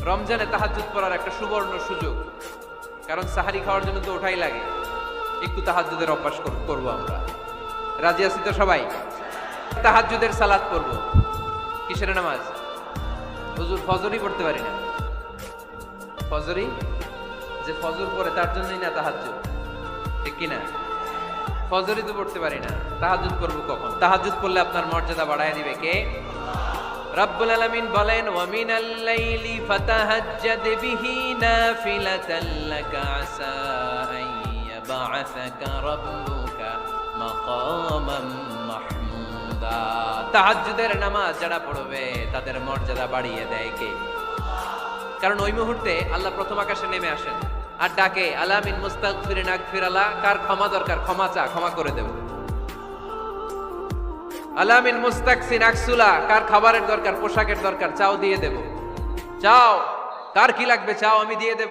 রমজানে তাহাজ্জুদ পড়ার একটা সুবর্ণ সুযোগ, কারণ সাহারি খাওয়ার জন্য তো ওঠাই লাগে। একটু তাহাজ্জুদের অভ্যাস করবো আমরা। রাজি আছি তো সবাই? তাহাজ্জুদের সালাত পড়বো। কিসের নামাজ? হুজুর ফজরই পড়তে পারি না। ফজরই যে ফজর পড়ে তার জন্যই না তাহাজ্জুদ, ঠিক কিনা? ফজরই তো পড়তে পারি না, তাহাজ্জুদ করবো কখন? তাহাজ্জুদ করলে আপনার মর্যাদা বাড়ায় দিবে কে? রব্বুল আলামিন বলেন, ওয়া মিনাল লাইলি ফাতাহাজ্জাদ বিহি নাফিলাতান লাকা আসা আন ইয়াবআসাকা রাব্বুকা মাকামান মাহমুদা। তাহাজ্জুদের নামাজ যারা পড়বে তাদের মর্যাদা বাড়িয়ে দেয় কে? কারণ ওই মুহূর্তে আল্লাহ প্রথম আকাশে নেমে আসেন আর ডাকে, আলা মিন মুস্তাগফিরিন আগফির আলা, কার ক্ষমা দরকার ক্ষমা চা, ক্ষমা করে দেব। আলা মিন মুস্তাকসিন আকসুলা, কার খাবারের দরকার পোশাকের দরকার চাও দিয়ে দেব। চাও, কার কি লাগবে চাও আমি দিয়ে দেব।